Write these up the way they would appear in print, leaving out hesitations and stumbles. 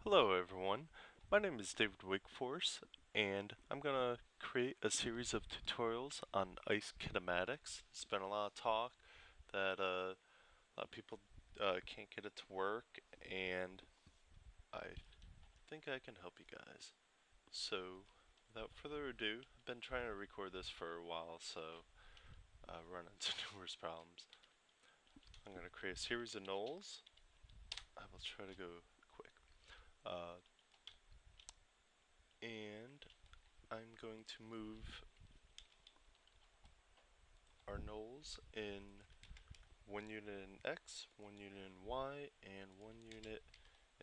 Hello everyone, my name is David Wakeforce and I'm going to create a series of tutorials on ice kinematics. There's been a lot of talk that a lot of people can't get it to work, and I think I can help you guys. So without further ado, I've been trying to record this for a while, so I've run into numerous problems. I'm going to create a series of nulls. I will try to go quick. Uh, and I'm going to move our nulls in one unit in X, one unit in Y, and one unit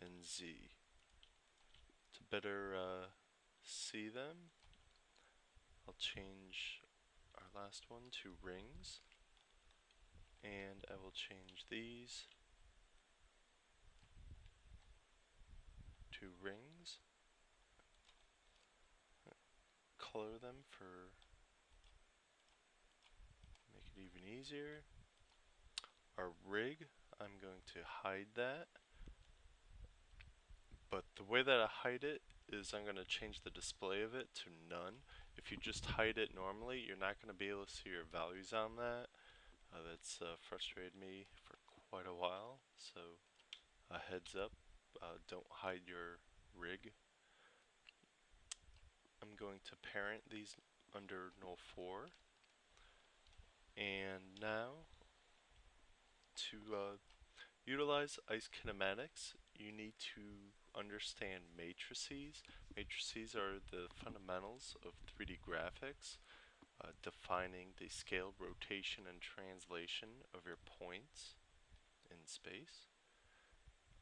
in Z. To better see them, I'll change our last one to rings, and I will change these to rings, color them for make it even easier. Our rig, I'm going to hide that, but the way that I hide it is I'm going to change the display of it to none. If you just hide it normally, you're not going to be able to see your values on that. That's frustrated me for quite a while, so a heads up, don't hide your rig. I'm going to parent these under null 4, and now to utilize ice kinematics, you need to understand matrices. Matrices are the fundamentals of 3D graphics, defining the scale, rotation, and translation of your points in space.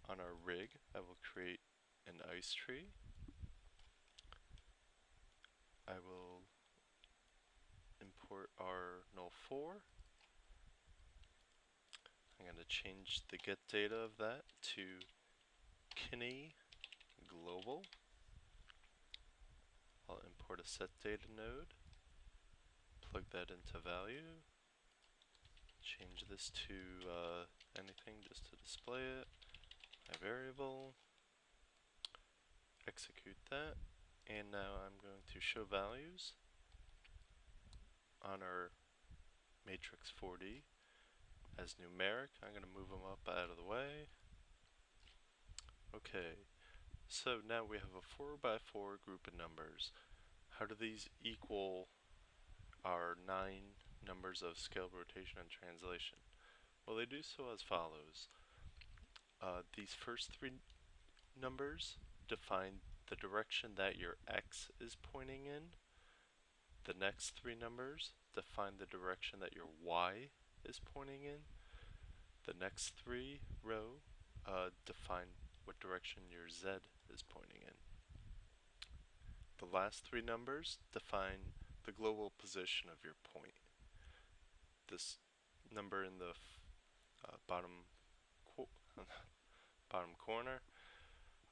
On our rig, I will create an ice tree. I will import our null 4. I'm going to change the get data of that to Kine global. I'll import a set data node, plug that into value, change this to anything just to display it, my variable, execute that, and now I'm going to show values on our matrix 4D as numeric. I'm going to move them up out of the way. Okay, so now we have a 4x4 group of numbers. How do these equal our 9 numbers of scale, rotation, and translation? Well, they do so as follows. These first 3 numbers define the direction that your x is pointing in. The next 3 numbers define the direction that your y is pointing in. The next 3 row define what direction your z is pointing in. The last 3 numbers define the global position of your point. This number in the bottom bottom corner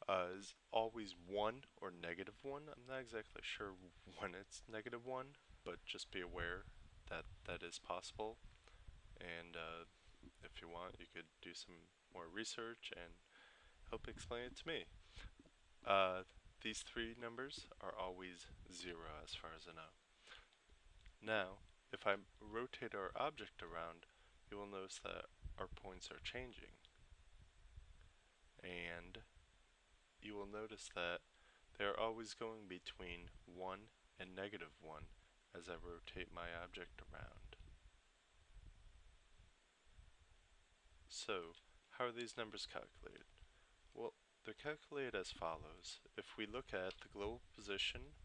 is always 1 or -1. I'm not exactly sure when it's -1, but just be aware that that is possible. And if you want, you could do some more research and help explain it to me. These 3 numbers are always 0 as far as I know. Now, if I rotate our object around, you will notice that our points are changing. And you will notice that they are always going between 1 and -1 as I rotate my object around. So, how are these numbers calculated? Well, they're calculated as follows. If we look at the global position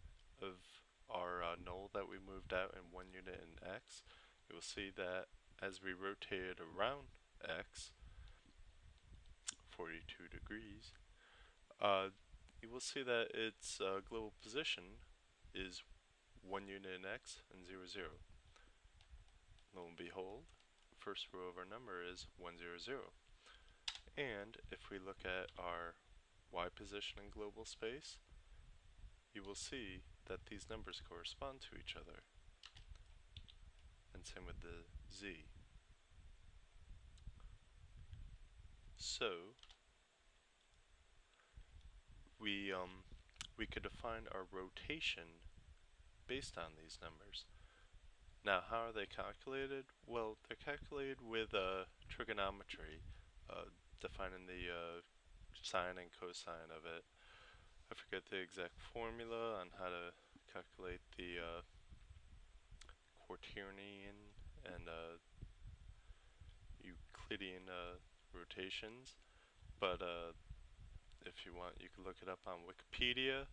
of our null that we moved out in 1 unit in X, you will see that as we rotate it around X, 42 degrees, you will see that its global position is 1 unit in X and 0, 0. Lo and behold, the first row of our number is 1, 0, 0. And if we look at our Y position in global space, you will see that these numbers correspond to each other. And same with the Z. So, we we could define our rotation based on these numbers. Now, how are they calculated? Well, they're calculated with trigonometry, defining the sine and cosine of it. I forget the exact formula on how to calculate the quaternion and Euclidean rotations, but if you want, you can look it up on Wikipedia.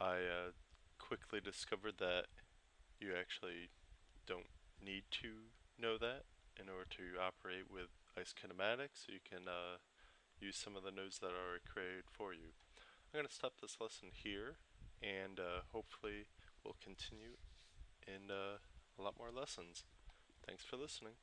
I quickly discovered that you actually don't need to know that in order to operate with ice kinematics, so you can use some of the nodes that are already created for you. I'm going to stop this lesson here, and hopefully we'll continue in a lot more lessons. Thanks for listening.